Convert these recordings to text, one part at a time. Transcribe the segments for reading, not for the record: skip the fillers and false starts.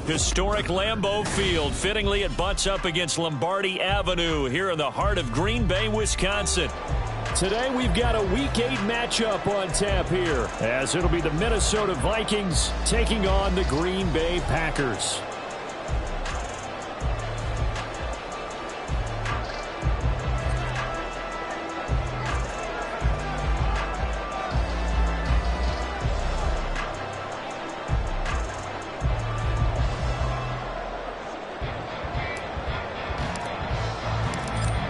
Historic Lambeau Field. Fittingly, it butts up against Lombardi Avenue here in the heart of Green Bay, Wisconsin. Today we've got a Week 8 matchup on tap here, as it'll be the Minnesota Vikings taking on the Green Bay Packers.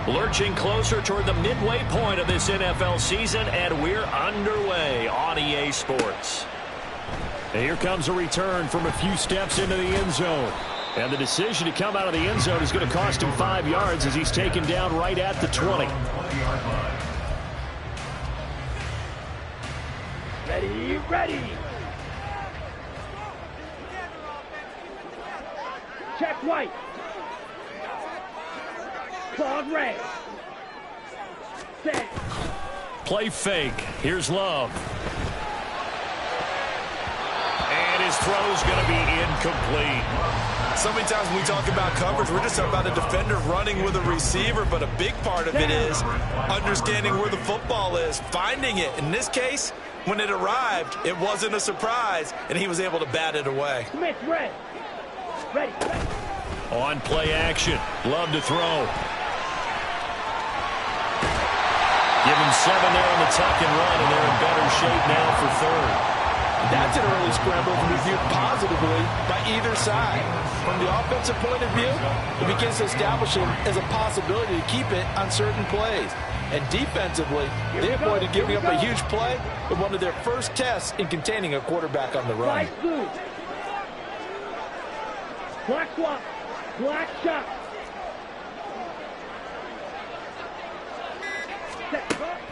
Lurching closer toward the midway point of this NFL season, and we're underway on EA Sports. And here comes a return from a few steps into the end zone. And the decision to come out of the end zone is going to cost him 5 yards as he's taken down right at the 20. Ready, ready. Check white. Claude Ray. Set. Play fake. Here's Love. And his throw's going to be incomplete. So many times when we talk about coverage, we're just talking about a defender running with a receiver, but a big part of it is understanding where the football is, finding it. In this case, when it arrived, it wasn't a surprise, and he was able to bat it away. Smith, ready. Ready. On play action. Love to throw. Give him 7 there on the tuck and run, and they're in better shape now for third. That's an early scramble reviewed positively by either side. From the offensive point of view, it begins to establish him as a possibility to keep it on certain plays. And defensively, they avoided giving up a huge play with one of their first tests in containing a quarterback on the run. Black blue. Black swap. Black shot.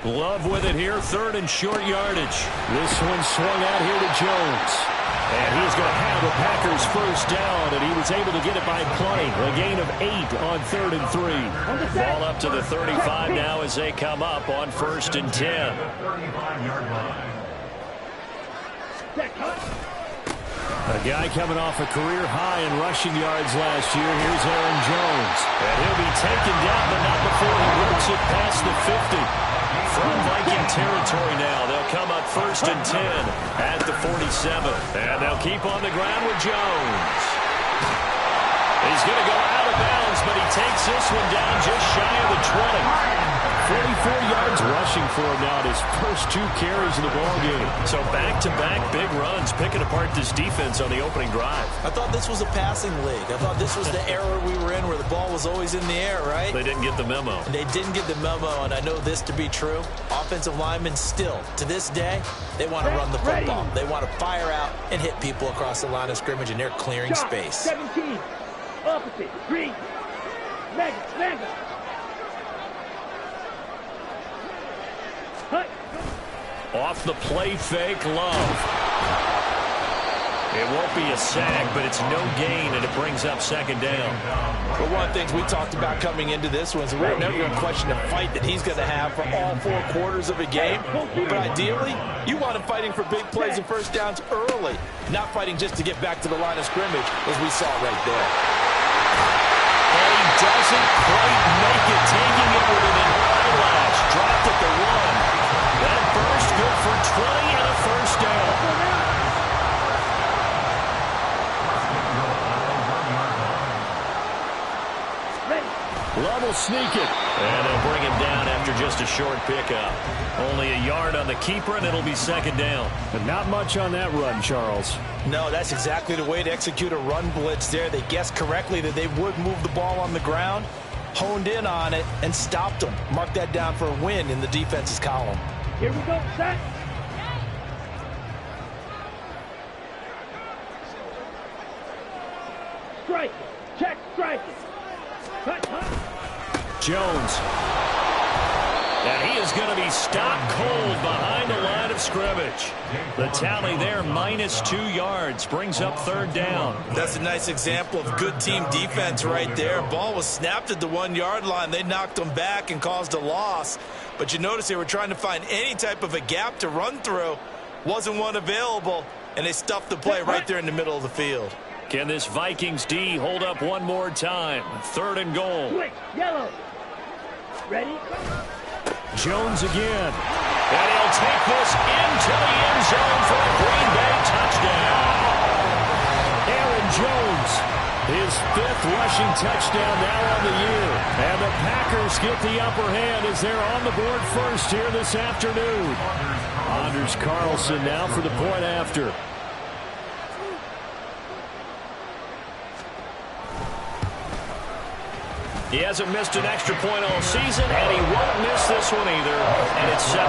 Love with it here, third and short yardage. This one swung out here to Jones. And he's going to have the Packers first down, and he was able to get it by plenty. A gain of 8 on 3rd and 3. Ball up to the 35 now as they come up on 1st and 10. A guy coming off a career high in rushing yards last year. Here's Aaron Jones. And he'll be taken down, but not before he works it past the 50. From Viking territory now, they'll come up 1st and 10 at the 47. And they'll keep on the ground with Jones. He's going to go out of bounds, but he takes this one down just shy of the 20. 44 yards rushing for him now at his first 2 carries of the ballgame. So back-to-back big runs, picking apart this defense on the opening drive. I thought this was a passing league. I thought this was the era we were in where the ball was always in the air, right? They didn't get the memo. And they didn't get the memo, and I know this to be true. Offensive linemen still, to this day, they want to run the football. They want to fire out and hit people across the line of scrimmage, and they're clearing space. 17. Opposite. Green. Mega. Off the play fake, Love. It won't be a sack, but it's no gain, and it brings up 2nd down. But one of the things we talked about coming into this one is we're never going to question the fight that he's going to have for all 4 quarters of a game. But ideally, you want him fighting for big plays and first downs early, not fighting just to get back to the line of scrimmage, as we saw right there. And he doesn't quite make it, taking it with an eyelash. Dropped at the 1. That burst good for 20 and a first down. Love will sneak it. And they'll bring him down after just a short pickup. Only a yard on the keeper, and it'll be 2nd down. But not much on that run, Charles. No, that's exactly the way to execute a run blitz there. They guessed correctly that they would move the ball on the ground, honed in on it, and stopped them. Mark that down for a win in the defense's column. Here we go, set. Strike. Check, strike. Cut. Jones. And he is going to be stopped cold behind the line of scrimmage. The tally there, -2 yards, brings up 3rd down. That's a nice example of good team defense right there. Ball was snapped at the 1-yard line. They knocked them back and caused a loss. But you notice they were trying to find any type of a gap to run through. Wasn't one available. and they stuffed the play right there in the middle of the field. Can this Vikings D hold up one more time? 3rd and goal. Switch, yellow. Ready? Jones again. And he'll take this into the end zone for a Green Bay touchdown. Aaron Jones, his 5th rushing touchdown now on the year. And the Packers get the upper hand as they're on the board first here this afternoon. Anders Carlson now for the point after. He hasn't missed an extra point all season, and he won't miss this one either. And it's 7-0.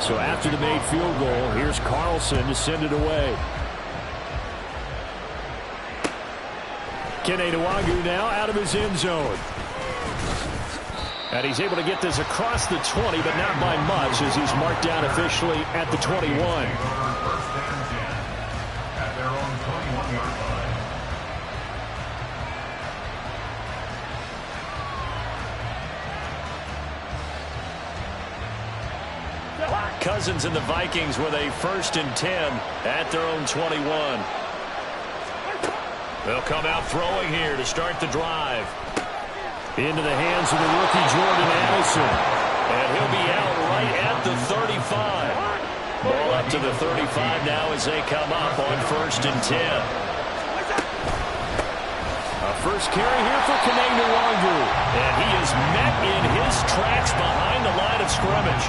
So after the made field goal, here's Carlson to send it away. Kene Nwangwu now out of his end zone. And he's able to get this across the 20, but not by much, as he's marked down officially at the 21. Cousins and the Vikings with a 1st and 10 at their own 21. They'll come out throwing here to start the drive. Into the hands of the rookie Jordan Addison. And he'll be out right at the 35. Ball up to the 35 now as they come up on 1st and 10. A first carry here for Kene Nwangwu. And he is met in his tracks behind the line of scrimmage.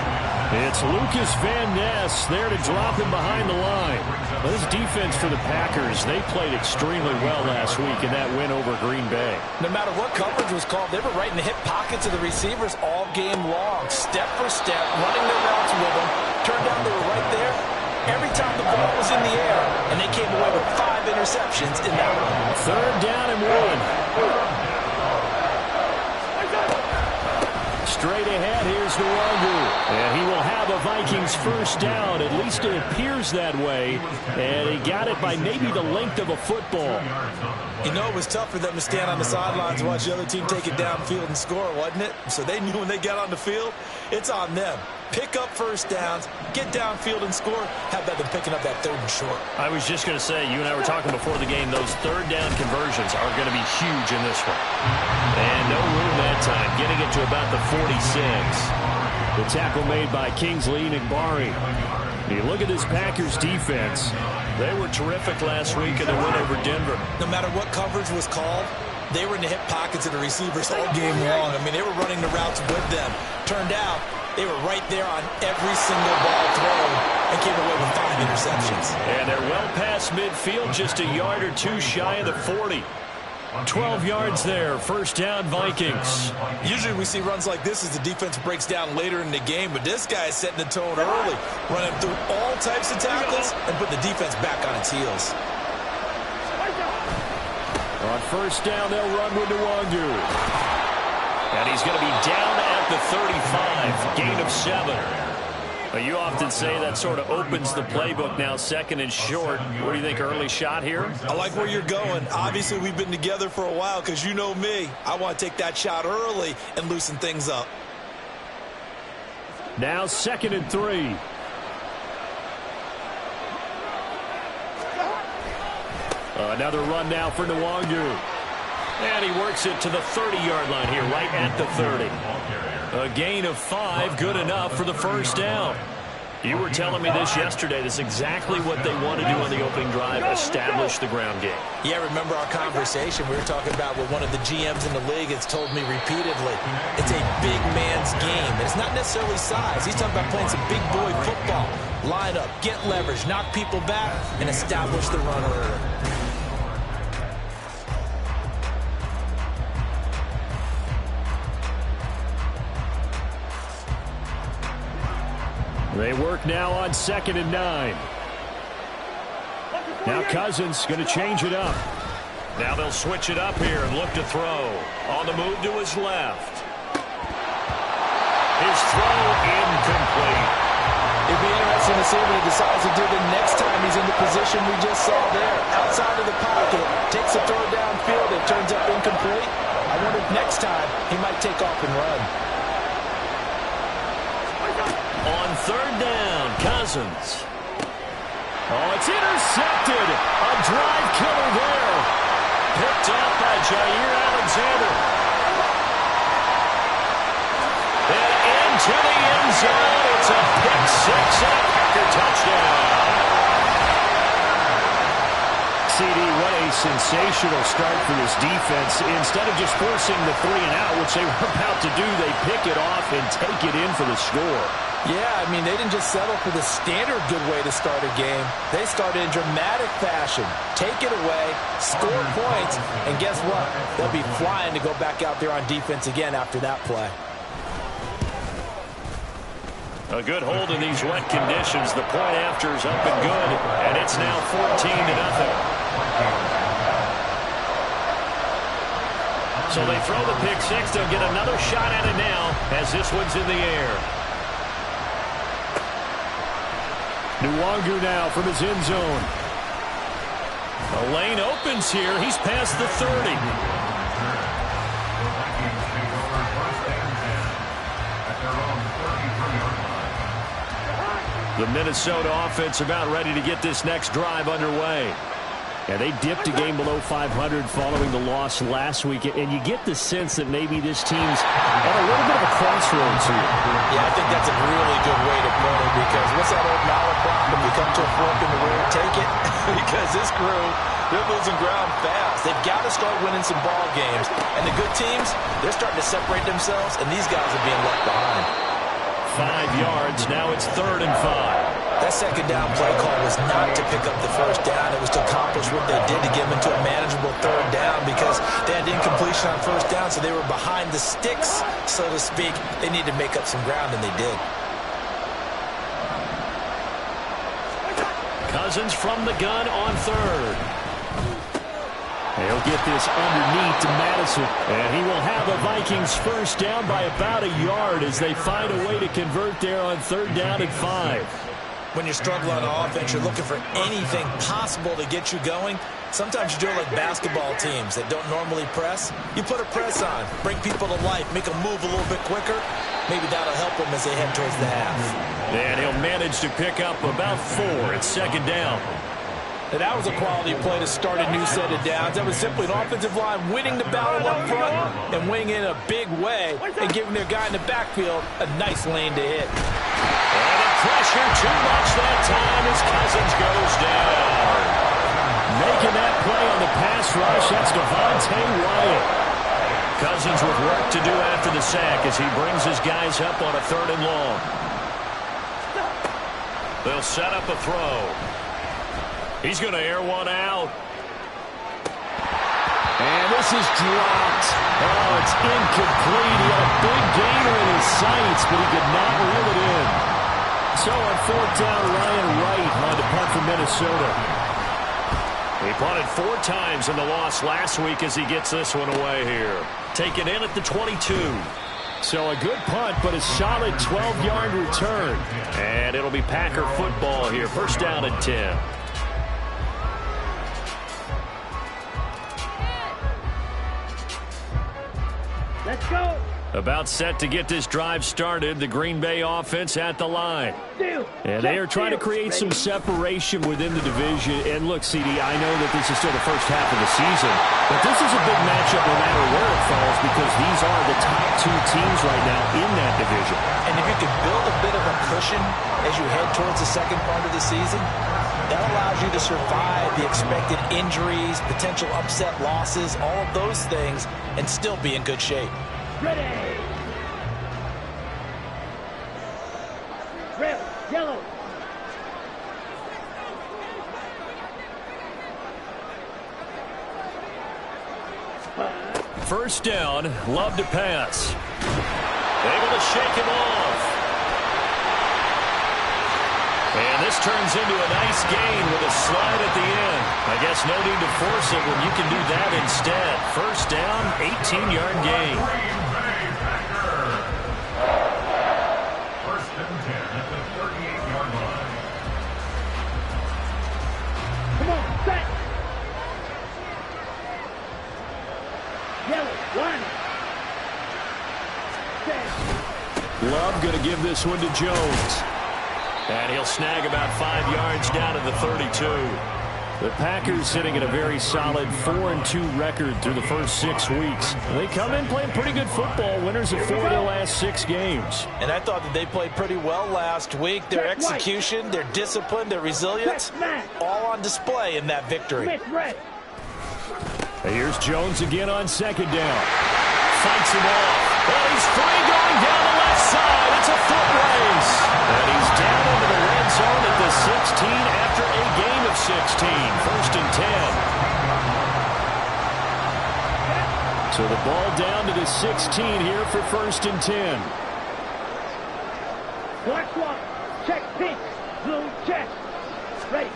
It's Lucas Van Ness there to drop him behind the line. Well, this defense for the Packers, they played extremely well last week in that win over Green Bay. No matter what coverage was called, they were right in the hip pockets of the receivers all game long. Step for step, running their routes with them. Turned out they were right there every time the ball was in the air. And they came away with 5 interceptions in that one. 3rd down and 1. Straight ahead, here's Nwangwu. And he will have a Vikings 1st down. At least it appears that way. And he got it by maybe the length of a football. You know, it was tough for them to stand on the sidelines and watch the other team take it downfield and score, wasn't it? So they knew when they got on the field, it's on them. Pick up 1st downs, get downfield and score. How about them picking up that 3rd and short? I was just going to say, you and I were talking before the game, those 3rd down conversions are going to be huge in this one. And no room that time, getting it to about the 46. The tackle made by Kingsley Enagbare. You look at this Packers defense. They were terrific last week in the win over Denver. No matter what coverage was called, they were in the hip pockets of the receivers all game long. I mean, they were running the routes with them. Turned out, they were right there on every single ball thrown and came away with 5 interceptions. And they're well past midfield, just a yard or 2 shy of the 40. 12 yards there, 1st down Vikings. Usually we see runs like this as the defense breaks down later in the game, but this guy is setting the tone early, running through all types of tackles and put the defense back on its heels. On 1st down, they'll run with Nwangwu. And he's going to be down at the 35, gain of 7. You often say that sort of opens the playbook now, 2nd and short. What do you think, early shot here? I like where you're going. Obviously, we've been together for a while because you know me. I want to take that shot early and loosen things up. Now 2nd and 3. Another run now for Nwangwu. And he works it to the 30-yard line here, right at the 30. A gain of 5, good enough for the 1st down. You were telling me this yesterday. This is exactly what they want to do on the opening drive, establish the ground game. Yeah, remember our conversation. We were talking about what one of the GMs in the league has told me repeatedly. It's a big man's game. And it's not necessarily size. He's talking about playing some big boy football. Line up, get leverage, knock people back, and establish the run early. They work now on 2nd and 9. Now Cousins going to change it up. Now they'll switch it up here and look to throw. On the move to his left. His throw incomplete. It'd be interesting to see what he decides to do the next time he's in the position we just saw there. Outside of the pocket, takes a throw downfield, it turns up incomplete. I wonder if next time he might take off and run. third down. Cousins. Oh, it's intercepted. A drive killer there. Picked up by Jair Alexander. And into the end zone. It's a pick six and a Packer touchdown. CD, what a sensational start for this defense. Instead of just forcing the 3-and-out, which they were about to do, they pick it off and take it in for the score. Yeah, I mean, they didn't just settle for the standard good way to start a game. They started in dramatic fashion. Take it away, score points, and guess what? They'll be flying to go back out there on defense again after that play. A good hold in these wet conditions. The point after is up and good, and it's now 14-0. So they throw the pick six. They'll get another shot at it now as this one's in the air. Nwangu now from his end zone. The lane opens here. He's past the 30. The Minnesota offense about ready to get this next drive underway. And they dipped a game below 500 following the loss last week. And you get the sense that maybe this team's at a little bit of a crossroads here. Yeah, I think that's a really good way to put it, because what's that old malaprop? When you come to a fork in the road, take it. Because this crew, they're losing ground fast. They've got to start winning some ball games. And the good teams, they're starting to separate themselves, and these guys are being left behind. 5 yards. Now it's 3rd and 5. That second down play call was not to pick up the first down. It was to accomplish what they did to get them into a manageable 3rd down, because they had incompletion on first down, so they were behind the sticks, so to speak. They needed to make up some ground, and they did. Cousins from the gun on 3rd. They'll get this underneath to Madison. And he will have the Vikings first down by about a yard as they find a way to convert there on 3rd down and 5. When you struggle on offense, you're looking for anything possible to get you going. Sometimes you do it like basketball teams that don't normally press. You put a press on, bring people to life, make them move a little bit quicker. Maybe that'll help them as they head towards the half. And he'll manage to pick up about 4 at 2nd down. And that was a quality play to start a new set of downs. That was simply an offensive line winning the battle up front and winning in a big way and giving their guy in the backfield a nice lane to hit. And the pressure too much that time as Cousins goes down. Making that play on the pass rush, that's Devontae Wyatt. Cousins with work to do after the sack as he brings his guys up on a 3rd and long. They'll set up a throw. He's going to air one out. And this is dropped. Oh, it's incomplete. He had a big gainer in his sights, but he could not reel it in. So on 4th down, Ryan Wright on to punt for Minnesota. He punted 4 times in the loss last week as he gets this one away here. Taken in at the 22. So a good punt, but a solid 12-yard return. And it'll be Packer football here. 1st down and 10. Let's go. About set to get this drive started. The Green Bay offense at the line. And they are trying to create some separation within the division. And look, CD, I know that this is still the first half of the season, but this is a big matchup no matter where it falls, because these are the top 2 teams right now in that division. And if you can build a bit of a cushion as you head towards the second part of the season, that allows you to survive the expected injuries, potential upset losses, all of those things, and still be in good shape. Ready. Red, yellow. First down, Love to pass. Able to shake him off. And this turns into a nice gain with a slide at the end. I guess no need to force it when you can do that instead. First down, 18-yard gain. First and 10 at the 38-yard line. Come on, set. Yellow, one. Set. Love going to give this one to Jones. And he'll snag about 5 yards down to the 32. The Packers sitting at a very solid 4-2 record through the first 6 weeks. They come in playing pretty good football, winners of 4 of their last 6 games. And I thought that they played pretty well last week. Their execution, their discipline, their resilience, all on display in that victory. Here's Jones again on second down. Fights him off. And he's free going down the left side. It's a foot race. And he's down into the red zone at the 16 after a game of 16. 1st and 10. So the ball down to the 16 here for 1st and 10. Black one. Check pink. Blue check. Ready.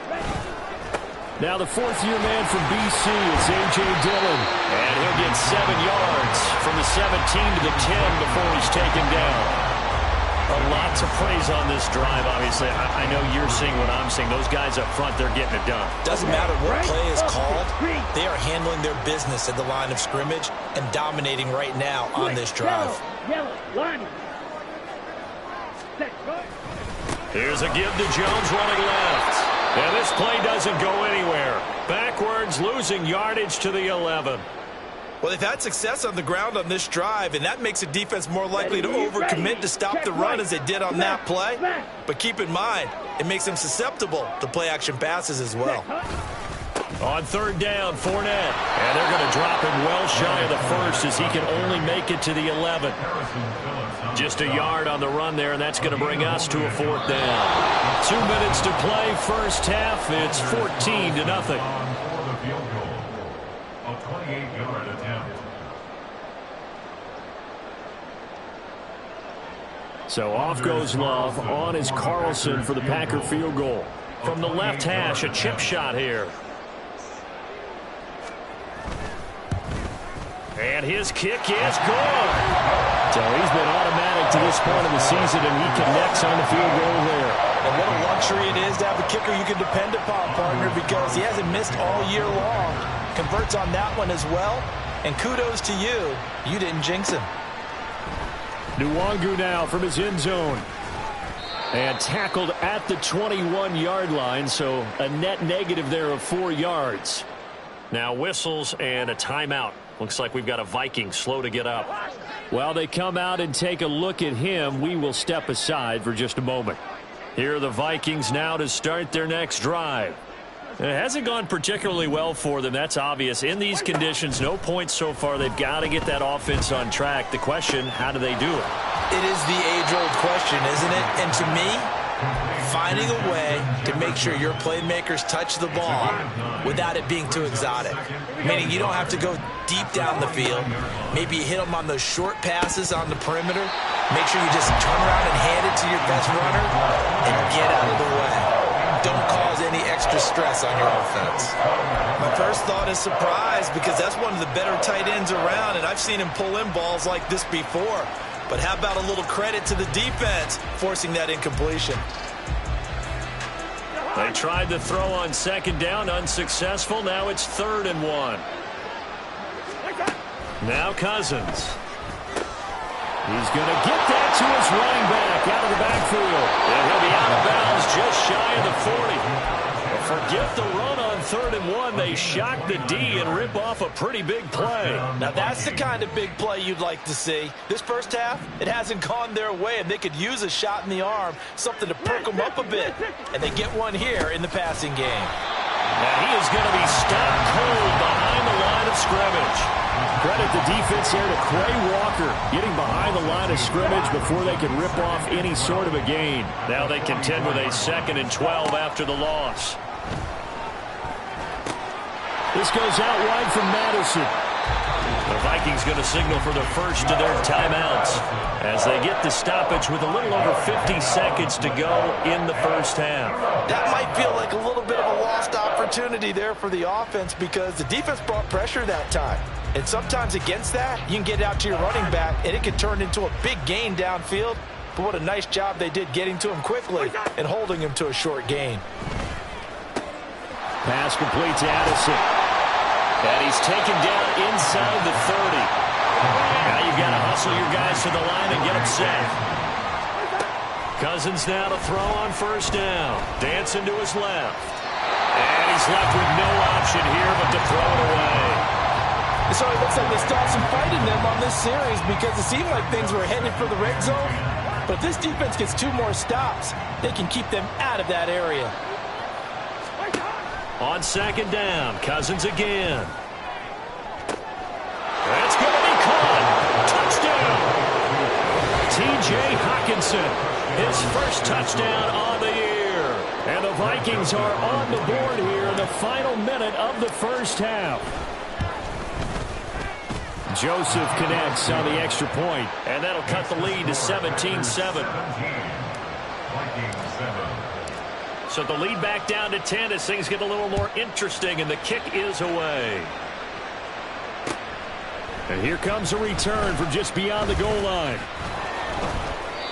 Now the 4th-year man from BC is A.J. Dillon. And he'll get 7 yards from the 17 to the 10 before he's taken down. A lot to praise on this drive, obviously. I know you're seeing what I'm seeing. Those guys up front, they're getting it done. Doesn't matter what play is called. They are handling their business at the line of scrimmage and dominating right now on this drive. Yellow, line. Here's a give to Jones running left. And this play doesn't go anywhere. Backwards, losing yardage to the 11. Well, they've had success on the ground on this drive, and that makes a defense more likely to overcommit to stop the run as they did on that play. But keep in mind, it makes them susceptible to play-action passes as well. On 3rd down, Fournette. And they're going to drop him well shy of the 1st as he can only make it to the 11. Just a yard on the run there, and that's going to bring us to a 4th down. 2 minutes to play, first half. It's 14-0. For the field goal, a 28-yard attempt. So off goes Love. On is Carlson for the Packer field goal. From the left hash, a chip shot here. And his kick is good. So he's been automatic to this point of the season, and he connects on the field goal there. And what a luxury it is to have a kicker you can depend upon, partner, because he hasn't missed all year long. Converts on that one as well. And kudos to you. You didn't jinx him. Nwangu now from his end zone. And tackled at the 21-yard line, so a net negative there of 4 yards. Now whistles and a timeout. Looks like we've got a Viking slow to get up. While they come out and take a look at him, we will step aside for just a moment. Here are the Vikings now to start their next drive. It hasn't gone particularly well for them, that's obvious. In these conditions, no points so far. They've got to get that offense on track. The question, how do they do it? It is the age-old question, isn't it? And to me, finding a way to make sure your playmakers touch the ball without it being too exotic. Meaning you don't have to go deep down the field. Maybe you hit them on those short passes on the perimeter. Make sure you just turn around and hand it to your best runner and get out of the way. Don't cause any extra stress on your offense. My first thought is surprise, because that's one of the better tight ends around, and I've seen him pull in balls like this before. But how about a little credit to the defense forcing that incompletion? They tried to throw on second down, unsuccessful. Now it's 3rd and 1. Now Cousins. He's going to get that to his running back out of the backfield. And he'll be out of bounds just shy of the 40. Forget the run on 3rd and 1. They shock the D and rip off a pretty big play. Now that's the kind of big play you'd like to see. This first half, it hasn't gone their way, and they could use a shot in the arm, something to perk them up a bit. And they get one here in the passing game. And he is going to be stopped cold behind the line of scrimmage. Credit the defense here to Quay Walker getting behind the line of scrimmage before they can rip off any sort of a gain. Now they contend with a 2nd and 12 after the loss. This goes out wide from Madison. The Vikings going to signal for the first of their timeouts as they get the stoppage with a little over 50 seconds to go in the first half. That might feel like a little bit of a lost opportunity there for the offense, because the defense brought pressure that time. And sometimes against that, you can get out to your running back, and it can turn into a big gain downfield. But what a nice job they did getting to him quickly and holding him to a short gain. Pass complete to Addison. And he's taken down inside the 30. Now you've got to hustle your guys to the line and get them set. Cousins now to throw on first down. Dancing to his left. And he's left with no option here but to throw it away. So it looks like they stopped some fighting them on this series because it seemed like things were headed for the red zone. But if this defense gets 2 more stops, they can keep them out of that area. On second down, Cousins again. That's going to be caught. Touchdown. T.J. Hockenson, his first touchdown on the year. And the Vikings are on the board here in the final minute of the first half. Joseph connects on the extra point, and that'll cut the lead to 17-7. So the lead back down to 10 as things get a little more interesting, and the kick is away. And here comes a return from just beyond the goal line.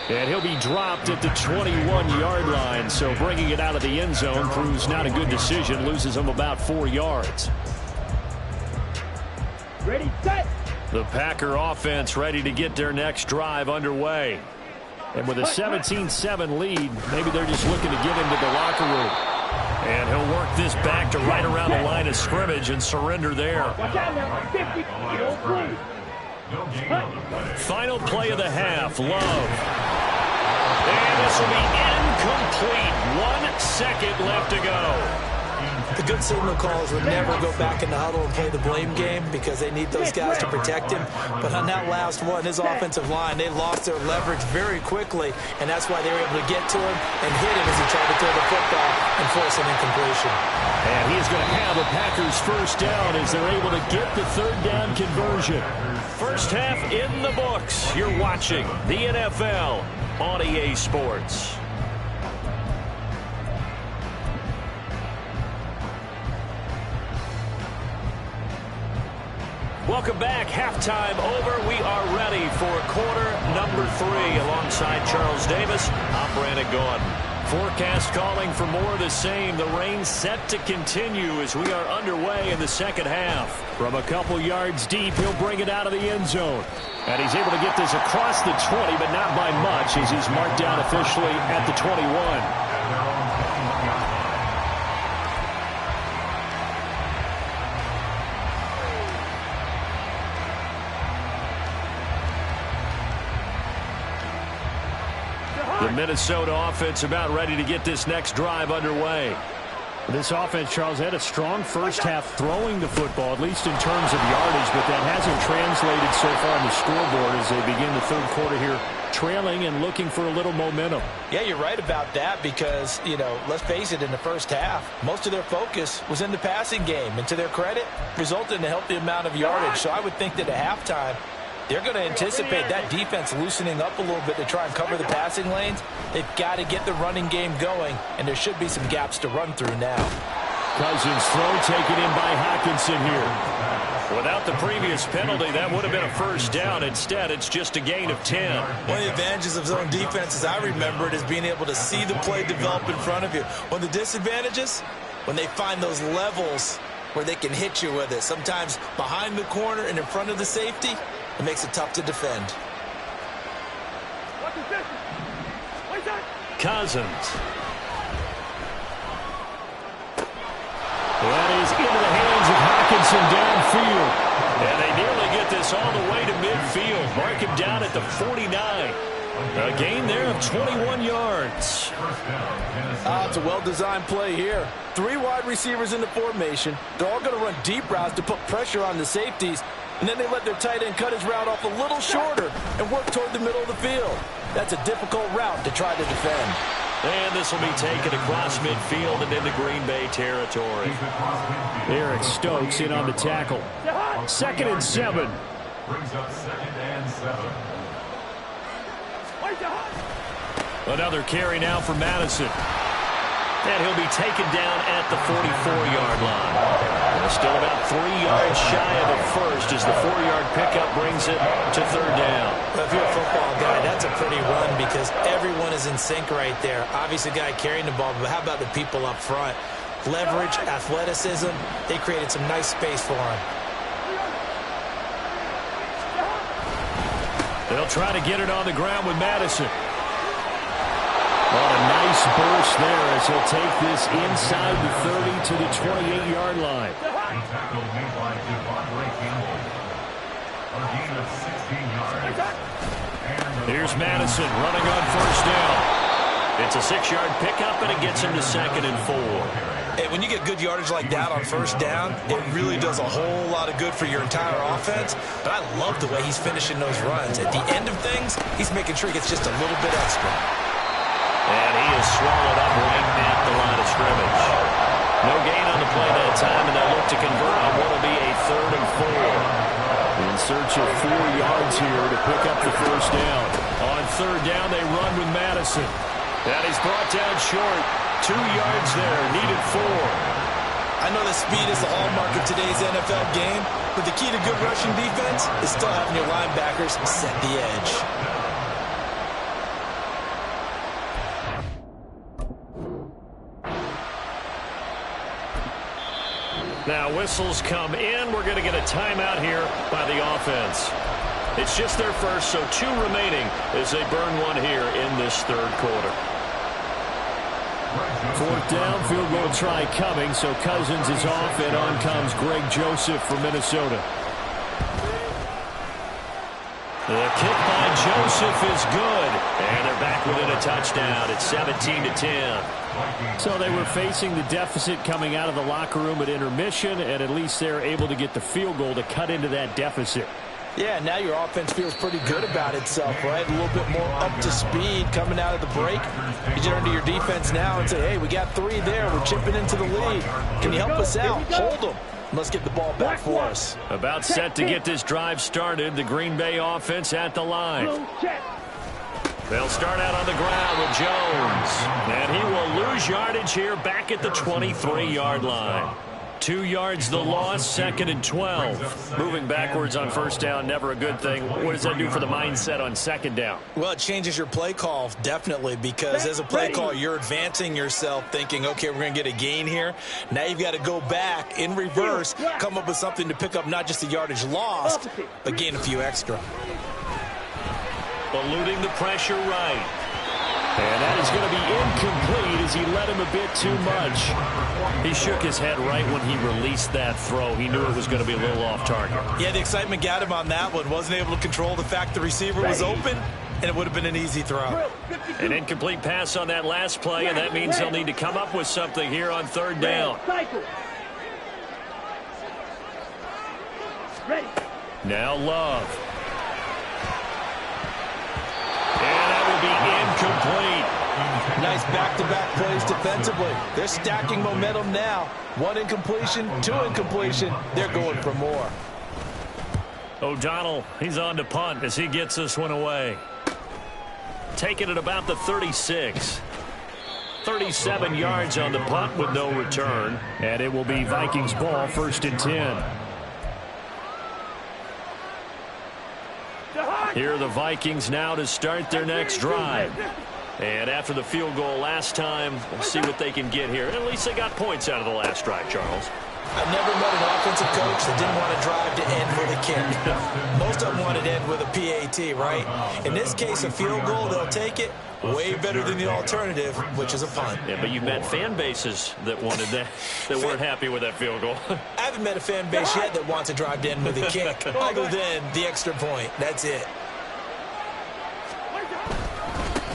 And he'll be dropped at the 21-yard line, so bringing it out of the end zone proves not a good decision, loses him about 4 yards. Ready, set. The Packer offense ready to get their next drive underway. And with a 17-7 lead, maybe they're just looking to get into the locker room. And he'll work this back to right around the line of scrimmage and surrender there. Watch out now. 50. Final play of the half, Love. And this will be incomplete. 1 second left to go. The good signal callers would never go back in the huddle and play the blame game because they need those guys to protect him. But on that last one, his offensive line, they lost their leverage very quickly, and that's why they were able to get to him and hit him as he tried to throw the football and force an incompletion. And he is going to have the Packers first down as they're able to get the third down conversion. First half in the books. You're watching the NFL on EA Sports. Welcome back. Halftime over. We are ready for quarter number 3 alongside Charles Davis. I'm Brandon Gaudin. Forecast calling for more of the same. The rain set to continue as we are underway in the second half. From a couple yards deep, he'll bring it out of the end zone. And he's able to get this across the 20, but not by much as he's marked down officially at the 21. The Minnesota offense about ready to get this next drive underway. This offense, Charles, had a strong first half throwing the football, at least in terms of yardage, but that hasn't translated so far on the scoreboard as they begin the third quarter here, trailing and looking for a little momentum. Yeah, you're right about that because, let's face it, in the first half, most of their focus was in the passing game, and to their credit, resulted in a healthy amount of yardage. So I would think that at halftime, they're going to anticipate that defense loosening up a little bit to try and cover the passing lanes. They've got to get the running game going, and there should be some gaps to run through now. Cousins throw taken in by Hockenson here. Without the previous penalty, that would have been a first down. Instead, it's just a gain of 10. One of the advantages of zone defense, as I remember it, is being able to see the play develop in front of you. One of the disadvantages, when they find those levels where they can hit you with it, sometimes behind the corner and in front of the safety, it makes it tough to defend. Cousins. That is into the hands of Hockenson downfield. And they nearly get this all the way to midfield. Mark him down at the 49. A gain there of 21 yards. It's a well-designed play here. 3 wide receivers in the formation. They're all going to run deep routes to put pressure on the safeties. And then they let their tight end cut his route off a little shorter and work toward the middle of the field. That's a difficult route to try to defend. And this will be taken across midfield and into Green Bay territory. Eric Stokes in on the tackle. 2nd and 7. Brings up 2nd and 7. Another carry now for Madison. And he'll be taken down at the 44-yard line. And still about 3 yards shy of the first as the 4-yard pickup brings it to third down. Well, if you're a football guy, that's a pretty run because everyone is in sync right there. Obviously, the guy carrying the ball, but how about the people up front? Leverage, athleticism, they created some nice space for him. They'll try to get it on the ground with Madison. On a nice burst there as he'll take this inside the 30 to the 28-yard line. A tackle made by Devontae Campbell. A gain of 16 yards. Here's Madison running on first down. It's a 6-yard pickup, and it gets him to 2nd and 4. Hey, when you get good yardage like that on first down, it really does a whole lot of good for your entire offense. But I love the way he's finishing those runs. At the end of things, he's making sure he gets just a little bit extra. And he is swallowed up right at the line of scrimmage. No gain on the play that time, and they'll look to convert on what will be a 3rd and 4. In search of 4 yards here to pick up the first down. On 3rd down, they run with Madison. That is brought down short. 2 yards there, needed 4. I know that speed is the hallmark of today's NFL game, but the key to good rushing defense is still having your linebackers set the edge. Now whistles come in. We're going to get a timeout here by the offense. It's just their first, so 2 remaining as they burn 1 here in this 3rd quarter. 4th down, field goal try coming, so Cousins is off, and on comes Greg Joseph from Minnesota. The kick by Joseph is good, and they're back within a touchdown. It's 17-10. So they were facing the deficit coming out of the locker room at intermission, and at least they're able to get the field goal to cut into that deficit. Yeah, now your offense feels pretty good about itself, right? A little bit more up to speed coming out of the break. You turn to your defense now and say, hey, we got 3 there. We're chipping into the lead. Can you help us out? Hold them. Let's get the ball back for us. About set to get this drive started. The Green Bay offense at the line. They'll start out on the ground with Jones. And he will lose yardage here back at the 23-yard line. 2 yards the loss, 2nd and 12. Moving backwards on first down, never a good thing. What does that do for the mindset on 2nd down? Well, it changes your play call, definitely, because as a play call, you're advancing yourself thinking, okay, we're going to get a gain here. Now you've got to go back in reverse, come up with something to pick up not just the yardage lost, but gain a few extra. Eluding the pressure right. And that is going to be incomplete as he let him a bit too much. He shook his head right when he released that throw. He knew it was going to be a little off target. Yeah, the excitement got him on that one. Wasn't able to control the fact the receiver was open, and it would have been an easy throw. An incomplete pass on that last play, and that means they'll need to come up with something here on 3rd down. Now Love. And that will be incomplete. Nice back-to-back plays defensively. They're stacking momentum now. 1 incompletion, 2 incompletion. They're going for more. O'Donnell, he's on to punt as he gets this one away. Taking it about the 36. 37 yards on the punt with no return. And it will be Vikings ball, 1st and 10. Here are the Vikings now to start their next drive. And after the field goal last time, we'll see what they can get here. At least they got points out of the last drive, Charles. I've never met an offensive coach that didn't want to drive to end with a kick. Most of them wanted to end with a PAT, right? In this case, a field goal, they'll take it. Way better than the alternative, which is a punt. Yeah, but you've met fan bases that wanted that, that weren't happy with that field goal. I haven't met a fan base yet that wants to drive to end with a kick, other than the extra point. That's it.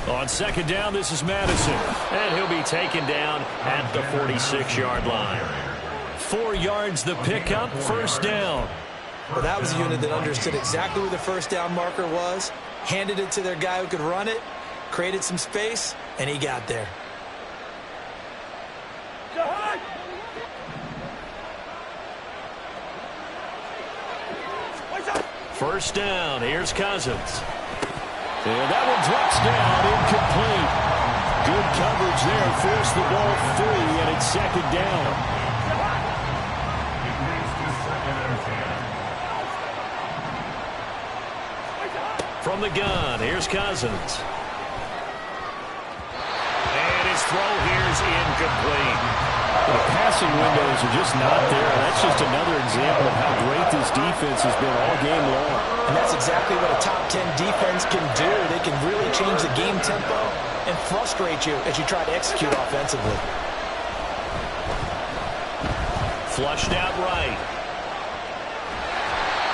On 2nd down, this is Madison. And he'll be taken down at the 46-yard line. 4 yards the pickup, 1st down. Well, that was a unit that understood exactly where the first down marker was, handed it to their guy who could run it, created some space, and he got there. First down, here's Cousins. And that one drops down, incomplete. Good coverage there, forced the ball free, and it's 2nd down. From the gun, here's Cousins. And his throw here's incomplete. The passing windows are just not there. That's just another example of how great this defense has been all game long. And that's exactly what a top 10 defense can do. They can really change the game tempo and frustrate you as you try to execute offensively. Flushed out right.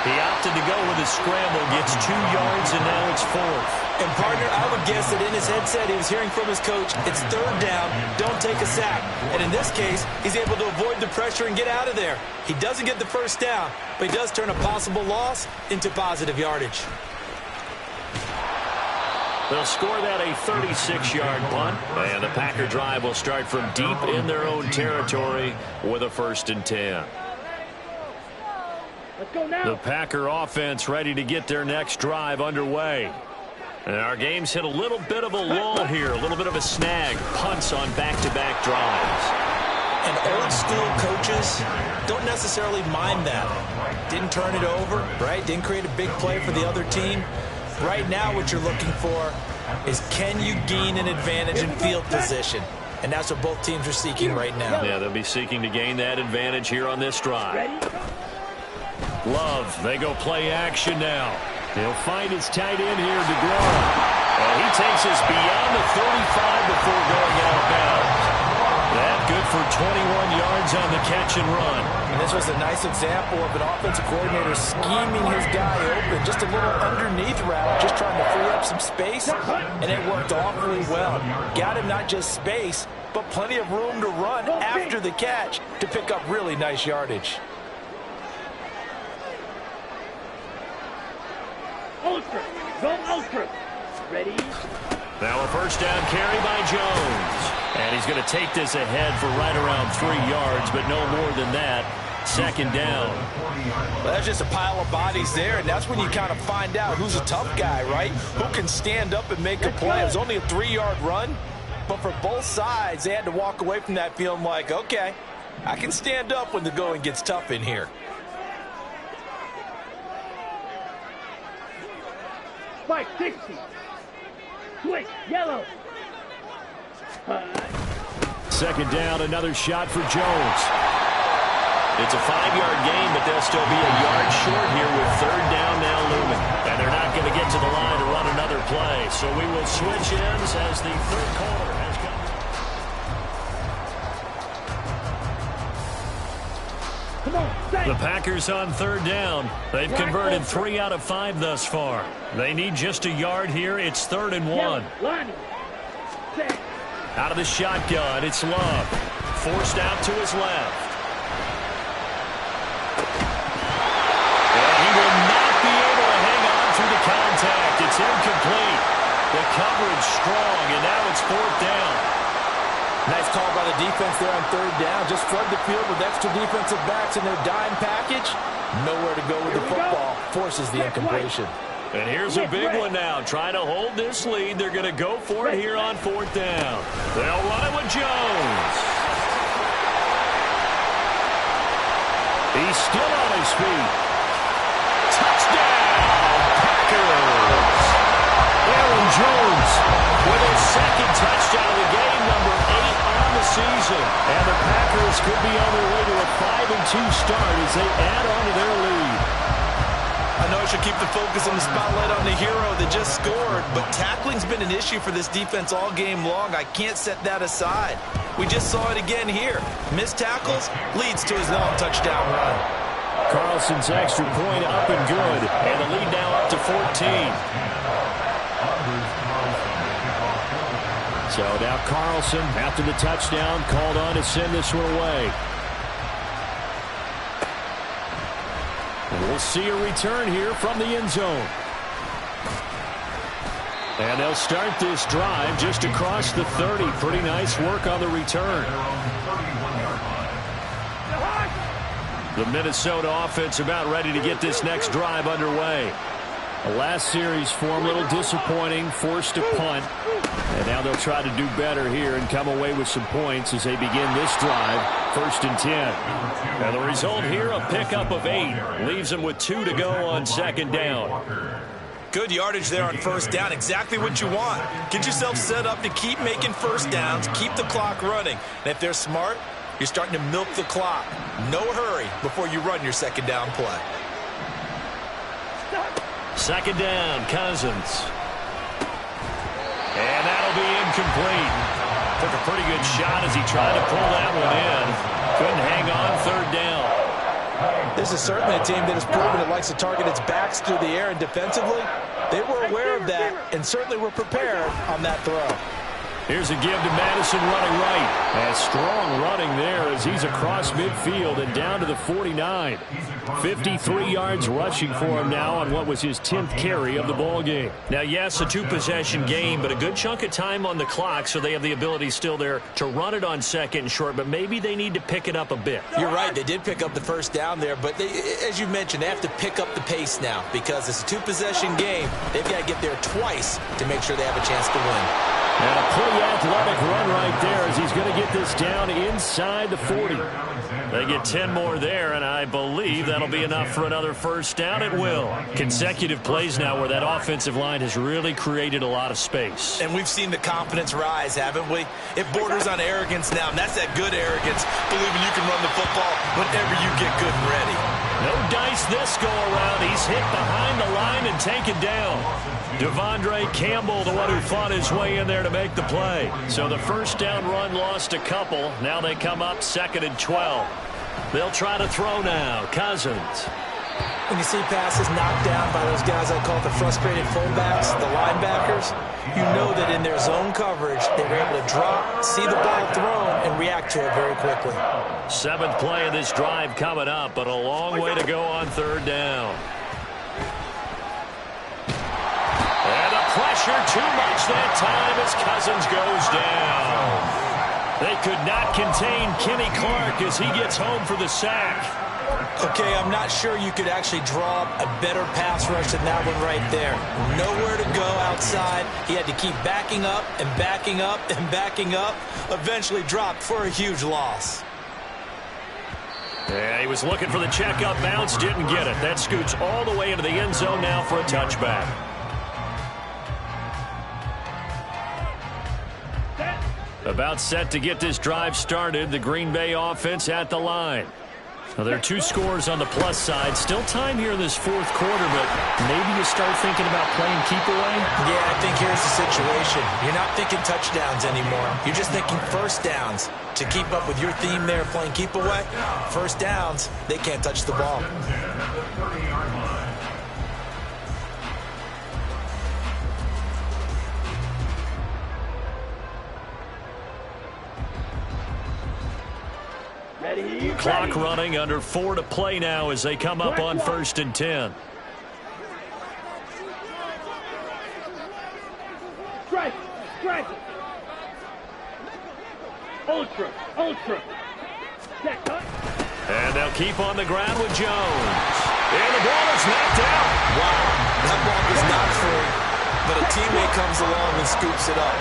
He opted to go with a scramble, gets 2 yards, and now it's 4th. And, partner, I would guess that in his headset he was hearing from his coach, it's 3rd down, don't take a sack. And in this case, he's able to avoid the pressure and get out of there. He doesn't get the 1st down, but he does turn a possible loss into positive yardage. They'll score that a 36-yard punt, and the Packer drive will start from deep in their own territory with a 1st and 10. Let's go now. The Packer offense ready to get their next drive underway. And our game's hit a little bit of a lull here, a little bit of a snag. Punts on back-to-back drives. And old-school coaches don't necessarily mind that. Didn't turn it over, right? Didn't create a big play for the other team. Right now what you're looking for is, can you gain an advantage in field position? And that's what both teams are seeking right now. Yeah, they'll be seeking to gain that advantage here on this drive. Love, they go play action now. He'll find his tight end here, DeGrom. And he takes us beyond the 35 before going out of bounds. That good for 21 yards on the catch and run. And this was a nice example of an offensive coordinator scheming his guy open. Just a little underneath route, just trying to free up some space, and it worked awfully well. Got him not just space, but plenty of room to run after the catch to pick up really nice yardage. Ultra. Go ultra. Ready? Now a 1st down carry by Jones. And he's going to take this ahead for right around 3 yards, but no more than that. 2nd down. Well, that's just a pile of bodies there, and that's when you kind of find out who's a tough guy, right? Who can stand up and make a play. It was only a 3-yard run, but for both sides, they had to walk away from that feeling like, okay, I can stand up when the going gets tough in here. Spike 60. Switch. Yellow. 2nd down, another shot for Jones. It's a 5-yard gain, but they'll still be a yard short here with 3rd down now looming. And they're not going to get to the line to run another play. So we will switch ends as the 3rd quarter has come. Come on. Stay. The Packers on 3rd down. They've converted 3 out of 5 thus far. They need just a yard here. It's 3rd and 1. Lonnie. Set. Out of the shotgun, it's Love. Forced out to his left. And he will not be able to hang on through the contact. It's incomplete. The coverage strong, and now it's 4th down. Nice call by the defense there on 3rd down. Just flood the field with extra defensive backs in their dime package. Nowhere to go with the football. Forces the incompletion. And here's a big one now. Trying to hold this lead. They're going to go for it here on 4th down. They'll run it with Jones. He's still on his feet. Touchdown, Packers. Aaron Jones With his 2nd touchdown of the game, number 8 on the season. And the Packers could be on their way to a 5-2 start as they add on to their lead. I know I should keep the focus on the spotlight on the hero that just scored, but tackling's been an issue for this defense all game long. I can't set that aside. We just saw it again here. Missed tackles leads to his long touchdown run. Carlson's extra point up and good. And the lead now up to 14. So now Carlson, after the touchdown, called on to send this one away. And we'll see a return here from the end zone. And they'll start this drive just across the 30. Pretty nice work on the return. The Minnesota offense about ready to get this next drive underway. The last series for them, a little disappointing, forced a punt. And now they'll try to do better here and come away with some points as they begin this drive, 1st and 10. And the result here, a pickup of 8. Leaves them with 2 to go on 2nd down. Good yardage there on first down. Exactly what you want. Get yourself set up to keep making first downs, keep the clock running. And if they're smart, you're starting to milk the clock. No hurry before you run your second down play. Second down, Cousins. And that'll be incomplete. Took a pretty good shot as he tried to pull that one in. Couldn't hang on third down. This is certainly a team that has proven it likes to target its backs through the air, and defensively, they were aware of that and certainly were prepared on that throw. Here's a give to Madison running right. And strong running there as he's across midfield and down to the 49. 53 yards rushing for him now on what was his 10th carry of the ball game. Now, yes, a two-possession game, but a good chunk of time on the clock, so they have the ability still there to run it on second and short, but maybe they need to pick it up a bit. You're right. They did pick up the first down there, but they, as you mentioned, they have to pick up the pace now because it's a two-possession game. They've got to get there twice to make sure they have a chance to win. And a pretty athletic run right there as he's going to get this down inside the 40. They get 10 more there, and I believe that'll be enough for another first down. It will. Consecutive plays now where that offensive line has really created a lot of space. And we've seen the confidence rise, haven't we? It borders on arrogance now, and that's that good arrogance, believing you can run the football whenever you get good and ready. No dice this go-around. He's hit behind the line and taken down. Devondre Campbell, the one who fought his way in there to make the play. So the first down run lost a couple. Now they come up 2nd and 12. They'll try to throw now. Cousins. When you see passes knocked down by those guys I call the frustrated fullbacks, the linebackers, you know that in their zone coverage, they were able to drop, see the ball thrown, and react to it very quickly. 7th play of this drive coming up, but a long way to go on third down. And the pressure too much that time as Cousins goes down. They could not contain Kenny Clark as he gets home for the sack. Okay, I'm not sure you could actually draw a better pass rush than that one right there. Nowhere to go outside. He had to keep backing up and backing up and backing up. Eventually dropped for a huge loss. Yeah, he was looking for the check-up bounce, didn't get it. That scoots all the way into the end zone now for a touchback. About set to get this drive started. The Green Bay offense at the line. Now, there are 2 scores on the plus side. Still time here in this 4th quarter, but maybe you start thinking about playing keep away? Yeah, I think here's the situation. You're not thinking touchdowns anymore. You're just thinking first downs. To keep up with your theme there, playing keep away, first downs, they can't touch the ball. Clock running, under 4 to play now as they come up on 1st and 10. Strike! Strike! Ultra! Ultra! Set, cut! And they'll keep on the ground with Jones. And the ball is knocked out. Wow, that ball was not free, but a teammate comes along and scoops it up.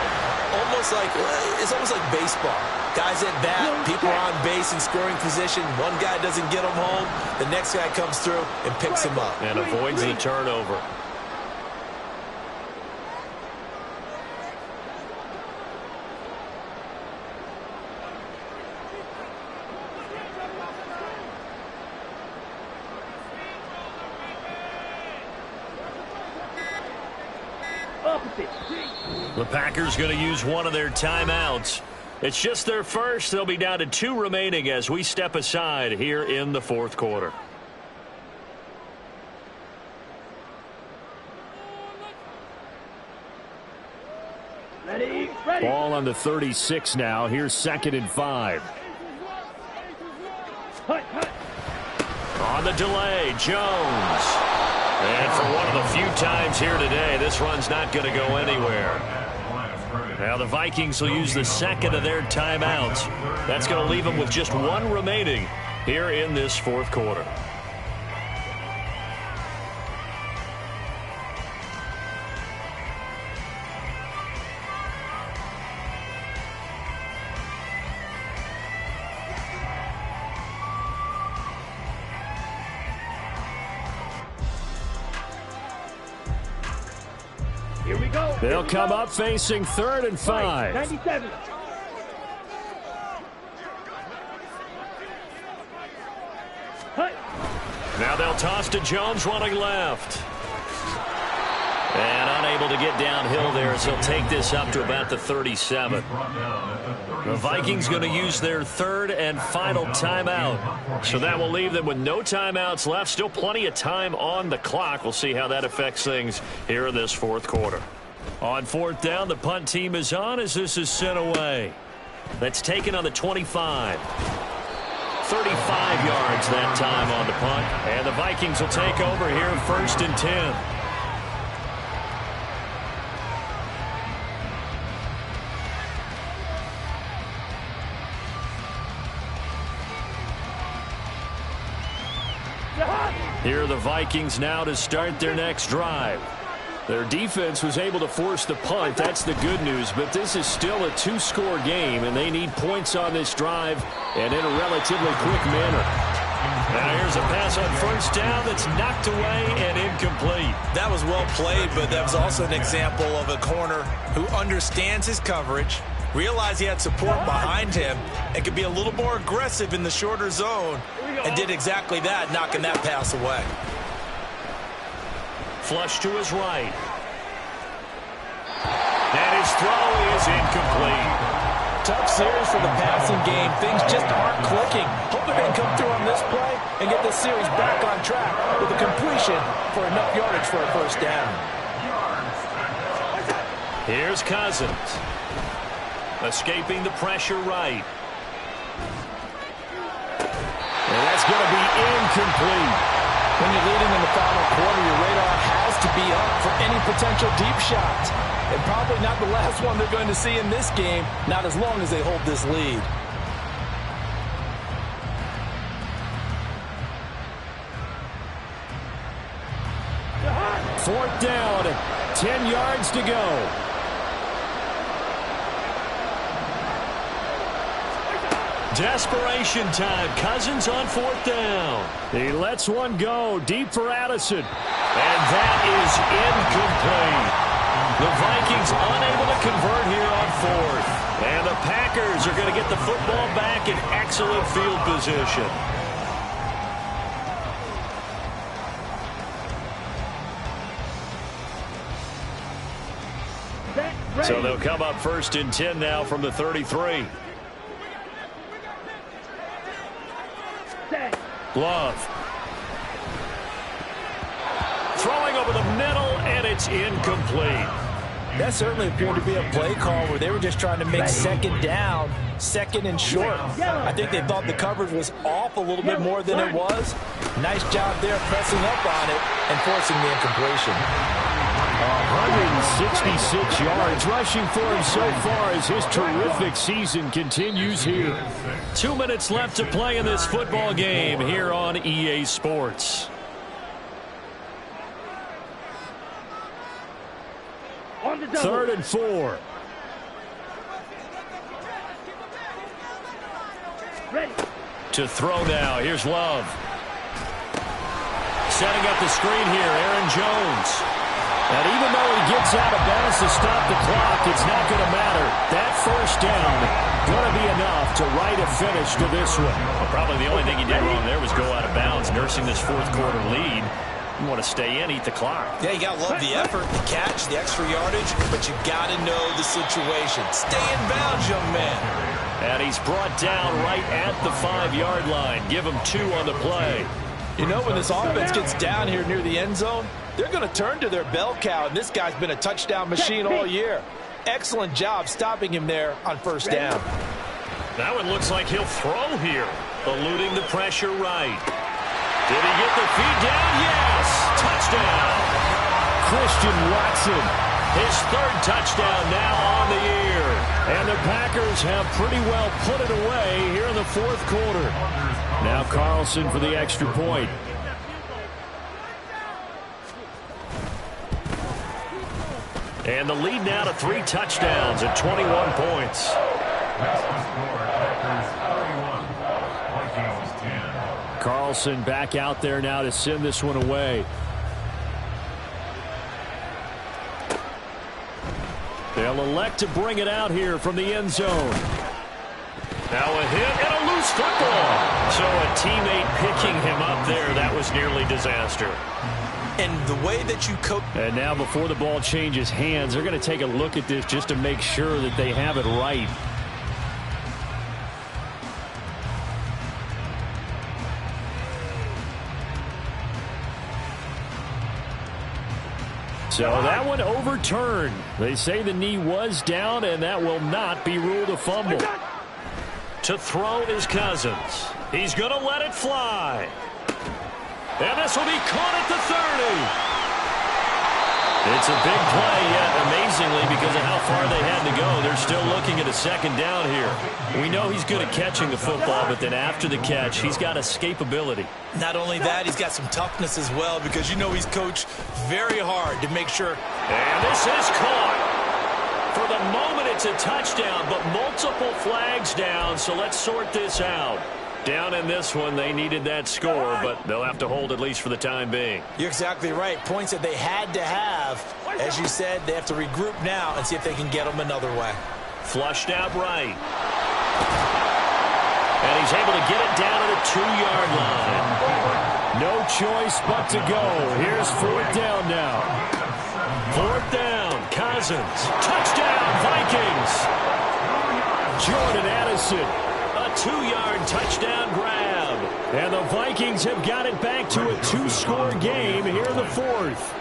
It's almost like baseball. Guys at bat, people are on base in scoring position. One guy doesn't get him home. The next guy comes through and picks him up. And avoids the turnover. The Packers going to use one of their timeouts. It's just their first. They'll be down to 2 remaining as we step aside here in the 4th quarter. Ready, ready. Ball on the 36 now. Here's 2nd and 5. Hut, hut. On the delay, Jones. And for one of the few times here today, this run's not going to go anywhere. Now the Vikings will use the 2nd of their timeouts. That's going to leave them with just 1 remaining here in this 4th quarter. Here we go. They'll come up facing 3rd and 5. 97. Hut. Now they'll toss to Jones running left. And unable to get downhill there as he'll take this up to about the 37. The Vikings going to use their 3rd and final timeout. So that will leave them with no timeouts left. Still plenty of time on the clock. We'll see how that affects things here in this 4th quarter. On 4th down, the punt team is on as this is sent away. That's taken on the 25. 35 yards that time on the punt. And the Vikings will take over here 1st and 10. Here are the Vikings now to start their next drive. Their defense was able to force the punt. That's the good news. But this is still a 2-score game, and they need points on this drive and in a relatively quick manner. Now here's a pass on 1st down that's knocked away and incomplete. That was well played, but that was also an example of a corner who understands his coverage, realized he had support behind him, and could be a little more aggressive in the shorter zone, and did exactly that, knocking that pass away. Flush to his right. And his throw is incomplete. Tough series for the passing game. Things just aren't clicking. Hoping they can come through on this play and get this series back on track with a completion for enough yardage for a 1st down. Here's Cousins. Escaping the pressure right. And that's going to be incomplete. When you're leading in the final quarter, your radar has to be up for any potential deep shots. And probably not the last one they're going to see in this game, not as long as they hold this lead. Fourth down, 10 yards to go. Desperation time. Cousins on 4th down. He lets one go deep for Addison. And that is incomplete. The Vikings unable to convert here on 4th. And the Packers are going to get the football back in excellent field position. So they'll come up 1st and 10 now from the 33. Love. Throwing over the middle, and it's incomplete. That certainly appeared to be a play call where they were just trying to make 2nd down, 2nd and short. I think they thought the coverage was off a little bit more than it was. Nice job there pressing up on it and forcing the incompletion. 166 yards rushing for him so far as his terrific season continues here. 2 minutes left to play in this football game here on EA Sports. On the double. 3rd and 4. Ready. To throw now. Here's Love. Setting up the screen here, Aaron Jones. And even though he gets out of bounds to stop the clock, it's not going to matter. That 1st down going to be enough to write a finish to this one. Well, probably the only thing he did wrong there was go out of bounds, nursing this 4th quarter lead. You want to stay in, eat the clock. Yeah, you got to love the effort, the catch, the extra yardage, but you got to know the situation. Stay in bounds, young man. And he's brought down right at the 5-yard line. Give him 2 on the play. You know, when this offense gets down here near the end zone, they're going to turn to their bell cow, and this guy's been a touchdown machine all year. Excellent job stopping him there on 1st down. Now it looks like he'll throw here, eluding the pressure right. Did he get the feet down? Yes! Touchdown! Christian Watson. His 3rd touchdown now on the year. And the Packers have pretty well put it away here in the 4th quarter. Now Carlson for the extra point. And the lead now to 3 touchdowns at 21 points. Carlson back out there now to send this one away. They'll elect to bring it out here from the end zone. Now a hit and a loose football. So a teammate picking him up there, that was nearly disaster. And the way that you coach. And now before the ball changes hands, they're going to take a look at this just to make sure that they have it right. So that one overturned. They say the knee was down, and that will not be ruled a fumble. To throw is Cousins. He's going to let it fly. And this will be caught at the 30. It's a big play, yet amazingly, because of how far they had to go, they're still looking at a second down here. We know he's good at catching the football, but then after the catch, he's got escapability. Not only that, he's got some toughness as well, because you know he's coached very hard to make sure. And this is caught. For the moment, it's a touchdown, but multiple flags down, so let's sort this out. Down in this one, they needed that score, but they'll have to hold at least for the time being. You're exactly right. Points that they had to have. As you said, they have to regroup now and see if they can get them another way. Flushed out right. And he's able to get it down to the 2-yard line. No choice but to go. Here's 4th down now. 4th down, Cousins. Touchdown, Vikings. Jordan Addison. 2-yard touchdown grab. And the Vikings have got it back to a 2-score game here in the 4th.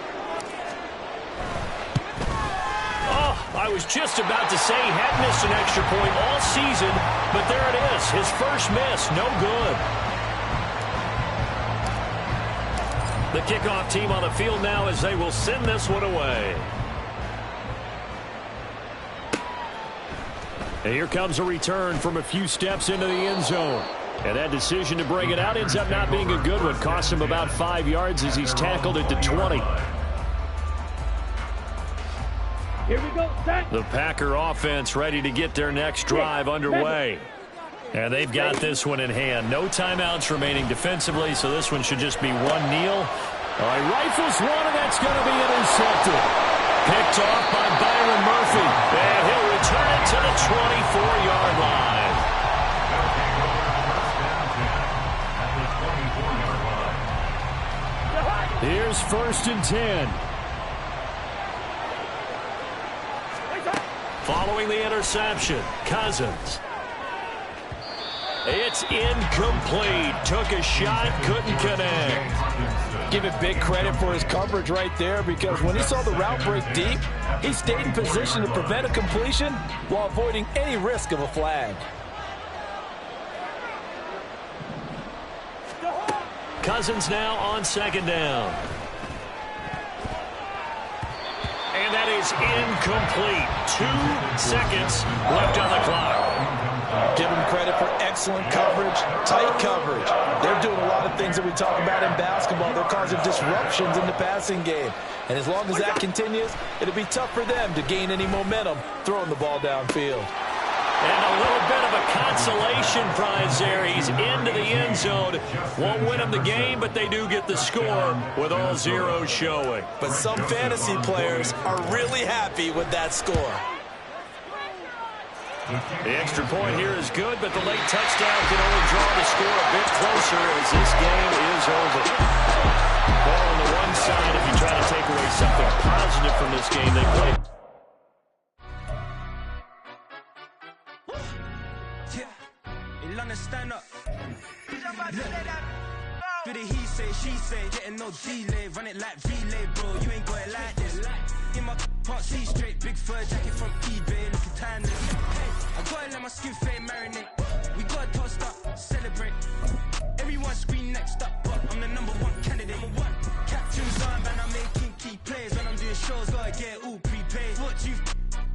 Oh, I was just about to say he had missed an extra point all season, but there it is. His first miss, no good. The kickoff team on the field now as they will send this one away. And here comes a return from a few steps into the end zone. And that decision to bring it out ends up not being a good one. Cost him about 5 yards as he's tackled at the 20. Here we go, set. The Packer offense ready to get their next drive underway. And they've got this one in hand. No timeouts remaining defensively, so this one should just be one kneel. All right, rifles one, and that's going to be intercepted. Picked off by Byron Murphy. And he'll return it to the 24-yard line. Here's 1st and 10. Following the interception, Cousins. It's incomplete. Took a shot, couldn't connect. Give it big credit for his coverage right there, because when he saw the route break deep, he stayed in position to prevent a completion while avoiding any risk of a flag. Cousins now on 2nd down. And that is incomplete. 2 seconds left on the clock. Give him credit for excellent coverage, tight coverage. They're doing a lot of things that we talk about in basketball. They're causing disruptions in the passing game. And as long as that continues, it'll be tough for them to gain any momentum throwing the ball downfield. And a little bit of a consolation prize there. He's into the end zone. Won't win them the game, but they do get the score with all zeros showing. But some fantasy players are really happy with that score. The extra point here is good, but the late touchdown can only draw the score a bit closer as this game is over. Ball on the one side, if you try to take away something positive from this game, they play. Stand up. For the he say, she say, getting no delay, run it like relay, bro. You ain't got it like this. In my can't see straight, big fur jacket from eBay, looking timeless. I gotta let my skin fade marinate. We gotta toast up, celebrate. Everyone scream next up, but I'm the #1 candidate. Captain's on, man, I'm making key plays. When I'm doing shows, gotta get all prepaid. What you?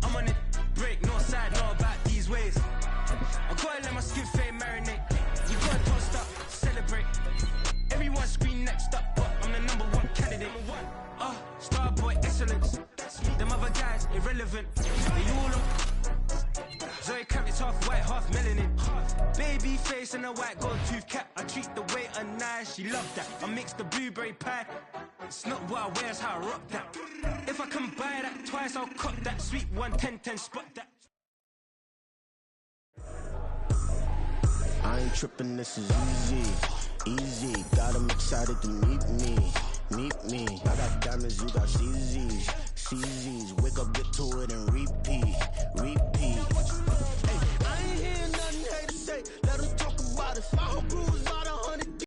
I'm on it, break, no side, no about these ways. I gotta let my skin fade marinate. We gotta toast up, celebrate. Everyone scream next up, but I'm the #1 candidate. Starboy excellence. Them other guys irrelevant. They all Zoe Kravitz face half white, half melanin. Baby face and a white gold tooth cap. I treat the waiter nice, she love that. I mix the blueberry pie. It's not what I wear, it's how I rock that. If I can buy that twice, I'll cut that. Sweet 110, spot that. I ain't tripping, this is easy, easy. Got 'em excited to meet me. I got diamonds, you got CZs. Wake up, get to it, and repeat. Hey, I ain't hearing nothing hate to say. Let 'em talk about it.